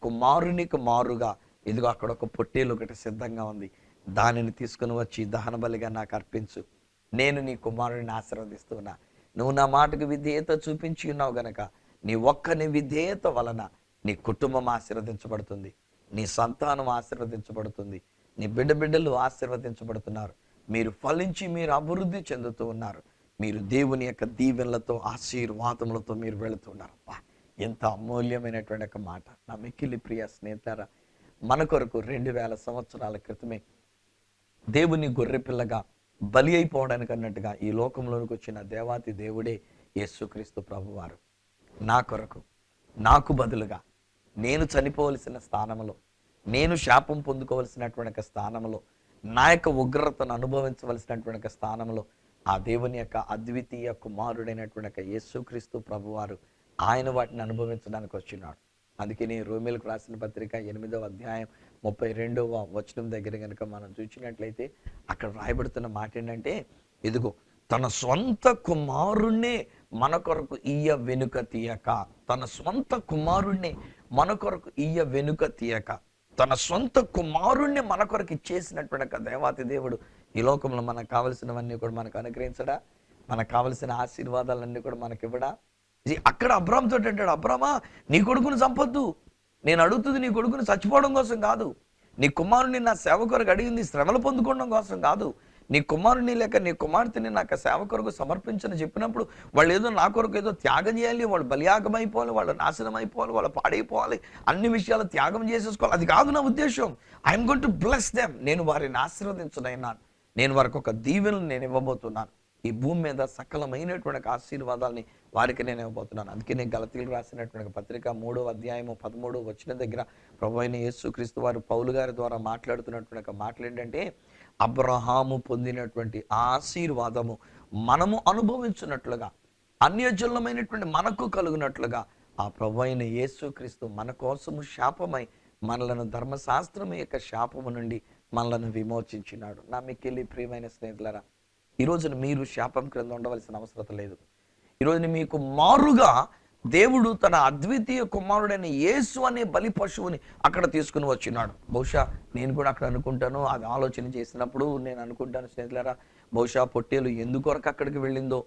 కుమారునికి మారుగా ఇదిగో అక్కడ ఒక పొట్టేలు ఒకటి సిద్ధంగా ఉంది, దానిని తీసుకుని వచ్చి దహన బలిగా నాకు అర్పించు, నేను నీ కుమారుడిని ఆశీర్వదిస్తున్నా. నువ్వు నా మాటకు విధేయత చూపించి ఉన్నావు గనక నీ ఒక్కని విధేయత వలన నీ కుటుంబం ఆశీర్వదించబడుతుంది, నీ సంతానం ఆశీర్వదించబడుతుంది, నీ బిడ్డలు ఆశీర్వదించబడుతున్నారు. మీరు ఫలించి మీరు అభివృద్ధి చెందుతూ ఉన్నారు. మీరు దేవుని యొక్క దీవెనలతో ఆశీర్వాదములతో మీరు వెళుతున్నారు. ఎంత అమూల్యమైనటువంటి ఒక మాట. నా మిక్కిలి ప్రియ స్నేహితులారా, మన కొరకు 2000 సంవత్సరాల క్రితమే దేవుని గొర్రెపిల్లగా బలి అయిపోవడానికి అన్నట్టుగా ఈ లోకంలోనికి వచ్చిన దేవాతి దేవుడే యేసుక్రీస్తు ప్రభువారు. నా కొరకు, నాకు బదులుగా నేను చనిపోవలసిన స్థానంలో, నేను శాపం పొందుకోవలసినటువంటి స్థానంలో, నా యొక్క ఉగ్రతను అనుభవించవలసినటువంటి స్థానంలో ఆ దేవుని యొక్క అద్వితీయ కుమారుడైనటువంటి యేసుక్రీస్తు ప్రభువారు ఆయన వాటిని అనుభవించడానికి వచ్చినాడు. అందుకని రోమీలకు రాసిన పత్రిక 8వ అధ్యాయం 32వ వచనం దగ్గర కనుక మనం చూసినట్లయితే అక్కడ రాయబడుతున్న మాట ఏంటంటే, ఇదిగో తన స్వంత కుమారుణ్ణే మన కొరకు ఇయ్య వెనుక తీయక, తన స్వంత కుమారుణ్ణి మన కొరకు ఇయ్య వెనుక తీయక, తన సొంత కుమారుణ్ణి మన కొరకు ఇచ్చేసినటువంటి దేవాతి దేవుడు ఈ లోకంలో మనకు కావలసినవన్నీ కూడా మనకు అనుగ్రహించడా, మనకు కావలసిన ఆశీర్వాదాలన్నీ కూడా మనకి ఇవ్వడా. అక్కడ అబ్రామ్ తోటి అంటాడు, అబ్రామా నీ కొడుకుని చంపొద్దు, నేను అడుగుతుంది నీ కొడుకుని చచ్చిపోవడం కోసం కాదు, నీ కుమారుని నా సేవ కొరకు అడిగింది శ్రమలు పొందుకోవడం కోసం కాదు, నీ కుమారుని లేక నీ కుమార్తెని నాకు సేవ కొరకు సమర్పించని చెప్పినప్పుడు వాళ్ళు ఏదో నా కొరకు ఏదో త్యాగం చేయాలి, వాళ్ళు బలియాగం అయిపోవాలి, వాళ్ళు నాశనం అయిపోవాలి, వాళ్ళు పాడైపోవాలి, అన్ని విషయాలు త్యాగం చేసేసుకోవాలి. అది కాదు నా ఉద్దేశం. I'm going to bless them. నేను వారిని ఆశీర్వదించనైనాను, నేను వారికి ఒక దీవెనలు నేను ఇవ్వబోతున్నాను. ఈ భూమి మీద సకలమైనటువంటి ఆశీర్వాదాలని వారికి నేను ఇవ్వబోతున్నాను. అందుకే నేను గలతీయులకు రాసినటువంటి పత్రిక 3వ అధ్యాయము 13వ వచనం దగ్గర ప్రభువైన యేసుక్రీస్తు వారు పౌలు గారి ద్వారా మాట్లాడుతున్నటువంటి మాటలు ఏంటంటే, అబ్రహాము పొందినటువంటి ఆశీర్వాదము మనము అనుభవించినట్లుగా, అన్యజనులమైనటువంటి మనకు కలుగునట్లుగా ఆ ప్రభువైన యేసుక్రీస్తు మన కోసము శాపమై మనలను ధర్మశాస్త్రం యొక్క శాపము నుండి మనలను విమోచించినాడు. నా మిక్కిలి ప్రియమైన స్నేహితులారా, ఈ రోజున మీరు శాపం క్రింద ఉండవలసిన అవసరం లేదు. ఈరోజు మీకు మారుగా దేవుడు తన అద్వితీయ కుమారుడైన యేసు అనే బలి పశువుని అక్కడ తీసుకుని వచ్చినాడు. బహుశా నేను కూడా అక్కడ అనుకుంటాను, అది ఆలోచన చేసినప్పుడు నేను అనుకుంటాను స్నేహితులారా, బహుశా పొట్టేలు ఎందుకొరకు అక్కడికి వెళ్ళిందో,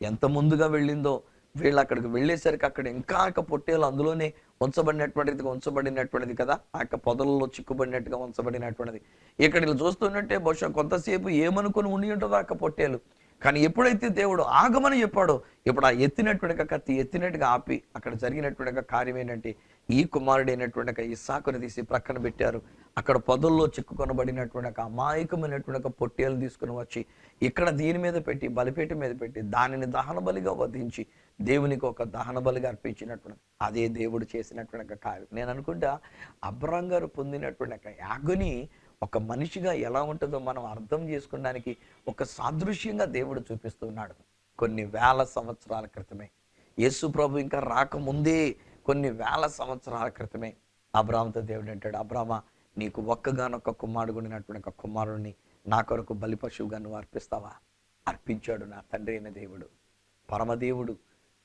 ఎంత ముందుగా వెళ్ళిందో, వీళ్ళు అక్కడికి వెళ్ళేసరికి అక్కడ ఇంకా పొట్టేలు అందులోనే ఉంచబడినటువంటిది కదా, ఆ యొక్క పొదలలో చిక్కుబడినట్టుగా ఉంచబడినటువంటిది. ఇక్కడ ఇలా చూస్తున్నట్టే బహుశా కొంతసేపు ఏమనుకుని ఉండి ఉంటుందో ఆ పొట్టేలు. కానీ ఎప్పుడైతే దేవుడు ఆగమని చెప్పాడో, ఇప్పుడు ఆ ఎత్తినటువంటి కత్తి ఎత్తినట్టుగా ఆపి అక్కడ జరిగినటువంటి కార్యం ఏంటంటే, ఈ కుమారుడైనటువంటి ఇస్సాకుని తీసి ప్రక్కన పెట్టారు. అక్కడ పొదల్లో చిక్కుకొనబడినటువంటి అమాయకమైనటువంటి పొట్టేలు తీసుకుని వచ్చి ఇక్కడ దీని మీద పెట్టి, బలిపేట మీద పెట్టి దానిని దహన బలిగా వధించి దేవునికి ఒక దహన బలిగా అర్పించినటువంటి అదే దేవుడు చేసినటువంటి కార్యం. నేను అనుకుంటా అబ్రాం గారు పొందినటువంటి యాగుని ఒక మనిషిగా ఎలా ఉంటుందో మనం అర్థం చేసుకోవడానికి ఒక సాదృశ్యంగా దేవుడు చూపిస్తున్నాడు. కొన్ని వేల సంవత్సరాల క్రితమే, యేసు ప్రభు ఇంకా రాకముందే కొన్ని వేల సంవత్సరాల క్రితమే అబ్రాముతో దేవుడు అంటాడు, అబ్రామా నీకు ఒక్కగానొక్క కుమారుడునటువంటి కుమారుడిని నా కొరకు బలి పశువుగా నువ్వు అర్పిస్తావా? అర్పించాడు నా తండ్రి అయిన దేవుడు, పరమదేవుడు,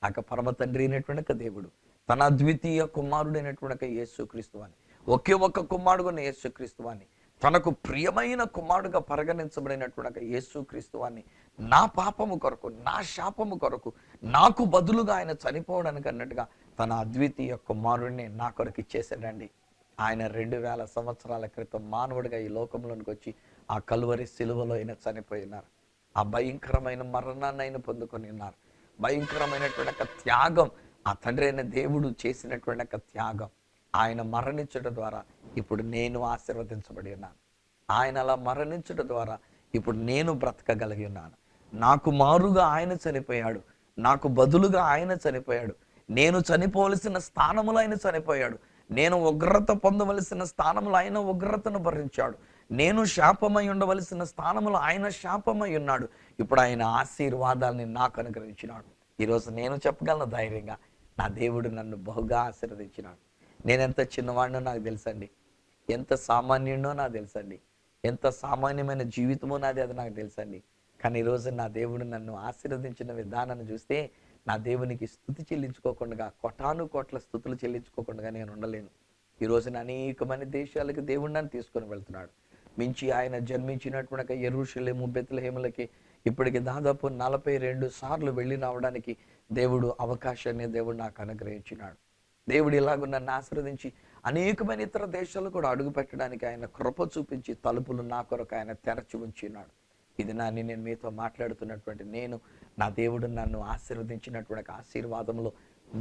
ఆ పరమ తండ్రి అయినటువంటి దేవుడు తన అద్వితీయ కుమారుడైనటువంటి యేసుక్రీస్తు అని, ఒకే ఒక్క కుమారుడుని యేసుక్రీస్తు అని, తనకు ప్రియమైన కుమారుడుగా పరిగణించబడినటువంటి యేసుక్రీస్తు అని నా పాపము కొరకు, నా శాపము కొరకు, నాకు బదులుగా ఆయన చనిపోవడానికి అన్నట్టుగా తన అద్వితీయ కుమారుడిని నా కొరకు ఇచ్చేసాడండి. ఆయన 2000 సంవత్సరాల క్రితం మానవుడిగా ఈ లోకంలోనికి వచ్చి ఆ కలువరి సిలువలో ఆయన చనిపోయినారు. ఆ భయంకరమైన మరణాన్ని ఆయన పొందుకొని ఉన్నారు. భయంకరమైనటువంటి త్యాగం ఆ తండ్రి అయిన దేవుడు చేసినటువంటి త్యాగం. ఆయన మరణించడం ద్వారా ఇప్పుడు నేను ఆశీర్వదించబడి ఉన్నాను. ఆయన అలా మరణించడం ద్వారా ఇప్పుడు నేను బ్రతకగలిగి ఉన్నాను. నాకు మారుగా ఆయన చనిపోయాడు, నాకు బదులుగా ఆయన చనిపోయాడు. నేను చనిపోవలసిన స్థానములో ఆయన చనిపోయాడు. నేను ఉగ్రత పొందవలసిన స్థానంలో ఆయన ఉగ్రతను భరించాడు. నేను శాపమై ఉండవలసిన స్థానంలో ఆయన శాపమై ఉన్నాడు. ఇప్పుడు ఆయన ఆశీర్వాదాన్ని నాకు అనుగ్రహించినాడు. ఈరోజు నేను చెప్పగలను ధైర్యంగా, నా దేవుడు నన్ను బహుగా ఆశీర్వదించినాడు. నేనెంత చిన్నవాడినో నాకు తెలుసండి, ఎంత సామాన్యుడినో నాకు తెలుసండి, ఎంత సామాన్యమైన జీవితమో నాది అది నాకు తెలుసండి. కానీ ఈరోజు నా దేవుడు నన్ను ఆశీర్వదించిన విధానాన్ని చూస్తే నా దేవునికి స్తుతి చెల్లించుకోకుండా, కోటాను కోట్ల స్తుతులు చెల్లించుకోకుండా నేను ఉండలేను. ఈరోజు అనేకమైన దేశాలకు దేవుడు నన్ను తీసుకొని వెళ్తున్నాడు. మించి ఆయన జన్మించినటువంటి యెరూషలేము, బెత్లెహేములకి ఇప్పటికి దాదాపు 42 సార్లు వెళ్ళి రావడానికి దేవుడు అవకాశాన్ని దేవుడు నాకు అనుగ్రహించినాడు. దేవుడు ఇలాగ నన్ను ఆశీర్వదించి అనేకమైన ఇతర దేశాలు కూడా అడుగు పెట్టడానికి ఆయన కృప చూపించి తలుపులు నా కొరకు ఆయన తెరచి ఉంచినాడు. ఇది నేను మీతో మాట్లాడుతున్నటువంటి నా దేవుడు నన్ను ఆశీర్వదించినటువంటి ఆశీర్వాదంలో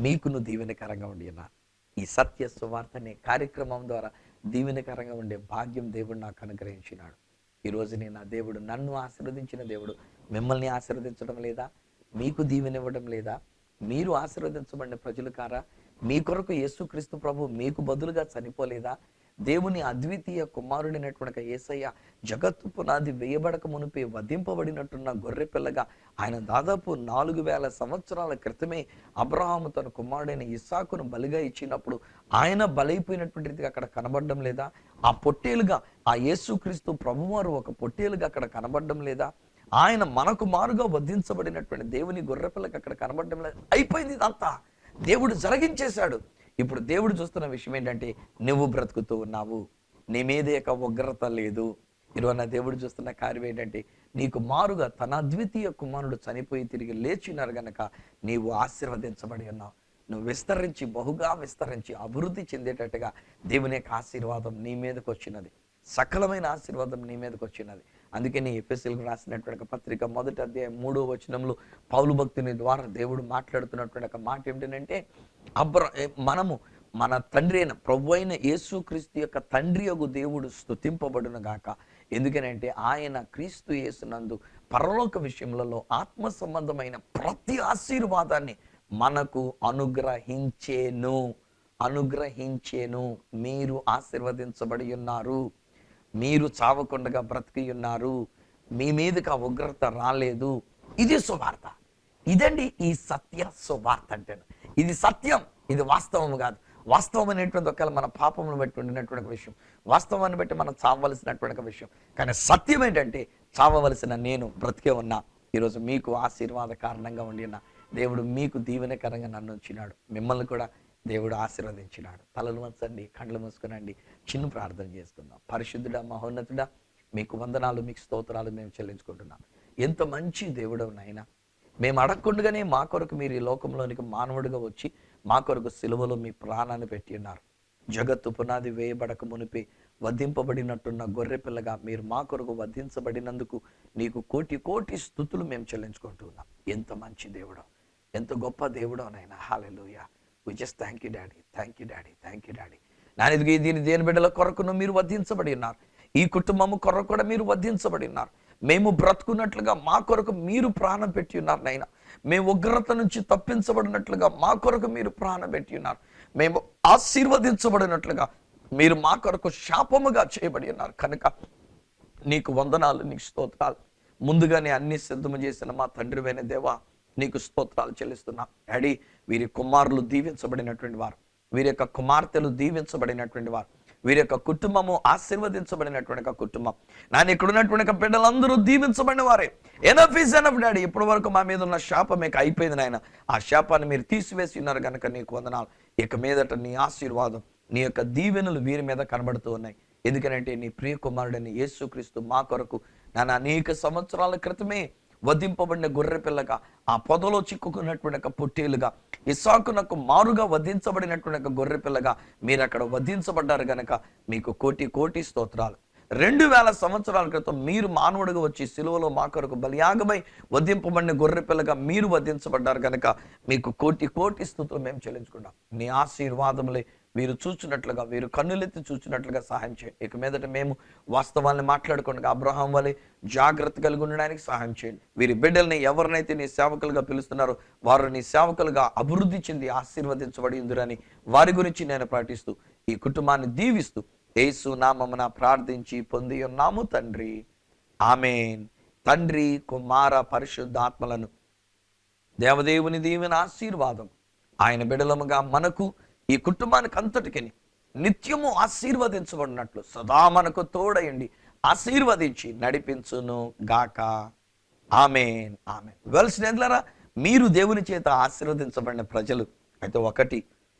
మీకును దీవెనకరంగా ఉండి ఉన్నాను. ఈ సత్య సువార్త అనే కార్యక్రమం ద్వారా దీవెనకరంగా ఉండే భాగ్యం దేవుడు నాకు అనుగ్రహించినాడు. ఈరోజు నా దేవుడు నన్ను ఆశీర్వదించిన దేవుడు మిమ్మల్ని ఆశీర్వదించడం లేదా? మీకు దీవెనివ్వడం లేదా? మీరు ఆశీర్వదించబడిన ప్రజలు కారా? మీ కొరకు యేసుక్రీస్తు ప్రభు మీకు బదులుగా చనిపోలేదా? దేవుని అద్వితీయ కుమారుడైనటువంటి యేసయ్య జగత్తు పునాది వేయబడక మునిపే వధింపబడినట్టున్న గొర్రె పిల్లగా ఆయన దాదాపు 4000 సంవత్సరాల క్రితమే అబ్రహాము తన కుమారుడైన ఇస్సాకును బలిగా ఇచ్చినప్పుడు ఆయన బలైపోయినటువంటి రీతిగా అక్కడ కనబడడం లేదా? ఆ పొట్టేలుగా ఆ యేసుక్రీస్తు ప్రభువారు ఒక పొట్టేలుగా అక్కడ కనబడడం లేదా? ఆయన మనకు మారుగా వధించబడినటువంటి దేవుని గొర్రె పిల్లకి అక్కడ కనబడడం లేదు. అయిపోయింది ఇదంతా, దేవుడు జరిగించేశాడు. ఇప్పుడు దేవుడు చూస్తున్న విషయం ఏంటంటే నువ్వు బ్రతుకుతూ ఉన్నావు, నీ మీద యొక్క ఉగ్రత లేదు. ఈరోజు నా దేవుడు చూస్తున్న కార్యం ఏంటంటే నీకు మారుగా తన అద్వితీయ కుమారుడు చనిపోయి తిరిగి లేచినారు గనక నీవు ఆశీర్వదించబడి ఉన్నావు. నువ్వు విస్తరించి బహుగా విస్తరించి అభివృద్ధి చెందేటట్టుగా దేవుని యొక్క ఆశీర్వాదం నీ మీదకి వచ్చినది, సకలమైన ఆశీర్వాదం నీ మీదకి వచ్చినది. అందుకే నీ ఎఫెసీయులకు రాసినటువంటి పత్రిక 1వ అధ్యాయం 3వ వచనంలో పౌలు భక్తుని ద్వారా దేవుడు మాట్లాడుతున్నటువంటి ఒక మాట ఏమిటంటే మనము మన తండ్రి అయిన ప్రభు అయిన యేసుక్రీస్తు యొక్క తండ్రి యొక్క దేవుడు స్తుతింపబడును గాక. ఎందుకనంటే ఆయన క్రీస్తు యేసునందు పరలోక విషయములలో ఆత్మ సంబంధమైన ప్రతి ఆశీర్వాదాన్ని మనకు అనుగ్రహించేను. మీరు ఆశీర్వదించబడి ఉన్నారు, మీరు చావకుండగా బ్రతికి ఉన్నారు, మీ మీదకి ఆ ఉగ్రత రాలేదు. ఇది సువార్త. ఇదండి ఈ సత్య సువార్త అంటే. ఇది సత్యం, ఇది వాస్తవం కాదు. వాస్తవం అనేటువంటి ఒకవేళ మన పాపమును బట్టి ఉండినటువంటి విషయం, వాస్తవాన్ని బట్టి మనం చావవలసినటువంటి విషయం. కానీ సత్యం ఏంటంటే చావవలసిన నేను బ్రతికే ఉన్నా. ఈరోజు మీకు ఆశీర్వాద కారణంగా ఉండి ఉన్న దేవుడు మీకు దీవెనకరంగా నన్ను ఉంచినాడు, మిమ్మల్ని కూడా దేవుడు ఆశీర్వదించినాడు. తలలు వంచండి, కళ్ళు మూసుకునండి, చిన్న ప్రార్థన చేసుకుందాం. పరిశుద్ధుడా, మహోన్నతుడా, మీకు వందనాలు, మీకు స్తోత్రాలు మేము చెల్లించుకుంటున్నాం. ఎంత మంచి దేవుడు నాయన. మేము అడగకుండానే మా కొరకు మీరు ఈ లోకంలోనికి మానవుడిగా వచ్చి మా కొరకు సిలువలో మీ ప్రాణాన్ని పెట్టి ఉన్నారు. జగత్తు పునాది వేయబడక మునిపే వధింపబడినట్టున్న గొర్రె పిల్లగా మీరు మా కొరకు వధించబడినందుకు నీకు కోటి కోటి స్తుతులు మేము చెల్లించుకుంటున్నాం. ఎంత మంచి దేవుడో, ఎంత గొప్ప దేవుడో నాయన. హల్లెలూయా. We just thank you, Daddy. Thank you, Daddy. Thank you, Daddy. నానిదిగా దీని దేని బిడ్డల కొరకును మీరు వధించబడి ఉన్నారు. ఈ కుటుంబము కొరకు కూడా మీరు వధించబడి ఉన్నారు. మేము బ్రతుకున్నట్లుగా మా కొరకు మీరు ప్రాణం పెట్టి ఉన్నారు నాయన. మేము ఉగ్రత నుంచి తప్పించబడినట్లుగా మా కొరకు మీరు ప్రాణం పెట్టి ఉన్నారు. మేము ఆశీర్వదించబడినట్లుగా మీరు మా కొరకు శాపముగా చేయబడి ఉన్నారు. కనుక నీకు వందనాలు, నీకు స్తోత్రాలు. ముందుగానే అన్ని సిద్ధము చేసిన మా తండ్రివైన దేవా, నీకు స్తోత్రాలు చెల్లిస్తున్నా. డాడీ, వీరి కుమారులు దీవించబడినటువంటి వారు, వీరి యొక్క కుమార్తెలు దీవించబడినటువంటి వారు, వీరి యొక్క కుటుంబము ఆశీర్వదించబడినటువంటి కుటుంబం. నాన్న ఇక్కడ ఉన్నటువంటి బిడ్డలందరూ దీవించబడిన వారే. Enough is enough daddy. ఇప్పటి వరకు మా మీద ఉన్న శాపం మీకు అయిపోయింది నాయన. ఆ శాపాన్ని మీరు తీసివేసి ఉన్నారు కనుక నీకు వందనాలు. ఇక మీదట నీ ఆశీర్వాదం, నీ యొక్క దీవెనలు వీరి మీద కనబడుతూ ఉన్నాయి. ఎందుకంటే నీ ప్రియ కుమారుడని యేసుక్రీస్తు మా కొరకు నాన్న అనేక సంవత్సరాల క్రితమే వధింపబడిన గొర్రె పిల్లగా, ఆ పొదలో చిక్కుకున్నటువంటి పొట్టేలుగా, ఇస్సాకునకు మారుగా వధించబడినటువంటి గొర్రె పిల్లగా మీరు అక్కడ వధించబడ్డారు గనక మీకు కోటి కోటి స్తోత్రాలు. 2000 సంవత్సరాల క్రితం మీరు మానవుడిగా వచ్చి సిలువలో మా కొరకు బలియాగమై వధింపబడిన గొర్రె పిల్లగా మీరు వధించబడ్డారు కనుక మీకు కోటి కోటి స్తుతులు మేము చెల్లించుకున్నాం. నీ ఆశీర్వాదములే వీరు చూచినట్లుగా, వీరు కన్నులెత్తి చూచినట్లుగా సహాయం చేయండి. ఇక మీదట మేము వాస్తవాన్ని మాట్లాడుకుండగా అబ్రహాం వలె జాగ్రత్త కలిగి ఉండడానికి సహాయం చేయండి. వీరి బిడ్డల్ని ఎవరినైతే నీ సేవకులుగా పిలుస్తున్నారో వారు నీ సేవకులుగా అభివృద్ధి చెంది ఆశీర్వదించబడి ఉందిరని వారి గురించి నేను ప్రకటిస్తూ ఈ కుటుంబాన్ని దీవిస్తూ యేసు నామమున ప్రార్థించి పొంది ఉన్నాము తండ్రి, ఆమేన్. తండ్రి, కుమార, పరిశుద్ధాత్మలను దేవదేవుని దీవెన ఆశీర్వాదం ఆయన బిడలముగా మనకు ఈ కుటుంబానికి అంతటికి నిత్యము ఆశీర్వదించబడినట్లు సదా మనకు తోడయండి, ఆశీర్వదించి నడిపించును గాక. ఆమేన్, ఆమేన్. వెల్ స్నేహితులారా, మీరు దేవుని చేత ఆశీర్వదించబడిన ప్రజలు అయితే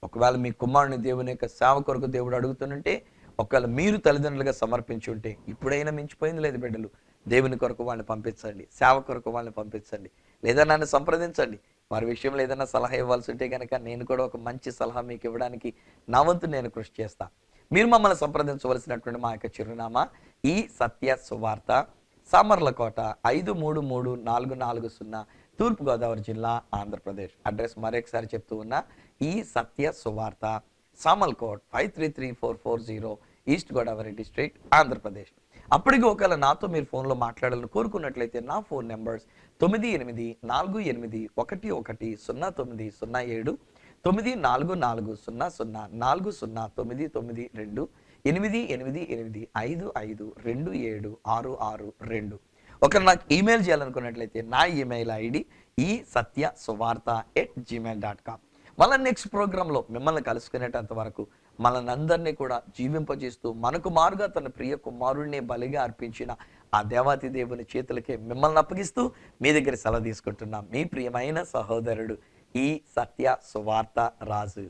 ఒకవేళ మీ కుమారుని దేవుని యొక్క సేవ కొరకు దేవుడు అడుగుతుంటే, ఒకవేళ మీరు తల్లిదండ్రులుగా సమర్పించి ఉంటే, ఇప్పుడైనా మించిపోయింది లేదు బిడ్డలు, దేవుని కొరకు వాళ్ళని పంపించండి, సేవ కొరకు వాళ్ళని పంపించండి, లేదా నన్ను సంప్రదించండి. వారి విషయంలో ఏదైనా సలహా ఇవ్వాల్సి ఉంటే కనుక నేను కూడా ఒక మంచి సలహా మీకు ఇవ్వడానికి నా వంతు నేను కృషి చేస్తా. మీరు మమ్మల్ని సంప్రదించవలసినటువంటి మా యొక్క చిరునామా ఈ సత్య సువార్త, సామర్లకోట 533440, తూర్పుగోదావరి జిల్లా, ఆంధ్రప్రదేశ్. అడ్రస్ మరొకసారి చెప్తూ ఉన్నా, ఈ సత్య సువార్త, సామర్లకోట్ 533440, ఈస్ట్ గోదావరి డిస్ట్రిక్ట్, ఆంధ్రప్రదేశ్. అప్పటికి ఒకవేళ నాతో మీరు ఫోన్లో మాట్లాడాలని కోరుకున్నట్లయితే నా ఫోన్ నెంబర్స్ 9848110907, 9440040992, 8888552766. ఒకరు నాకు ఈమెయిల్ చేయాలనుకున్నట్లయితే నా ఈమెయిల్ ఐడి ఈ satyasuvartha@gmail.com. మళ్ళీ నెక్స్ట్ ప్రోగ్రాంలో మిమ్మల్ని కలుసుకునేటంత వరకు మనల్ని అందరినీ కూడా జీవింపజేస్తూ మనకు మారుగా తన ప్రియ కుమారుడిని బలిగా అర్పించిన ఆ దేవాతి దేవుని చేతులకే మిమ్మల్ని అప్పగిస్తూ మీ దగ్గర సెలవు తీసుకుంటున్నాం. మీ ప్రియమైన సహోదరుడు ఈ సత్య సువార్త రాజు.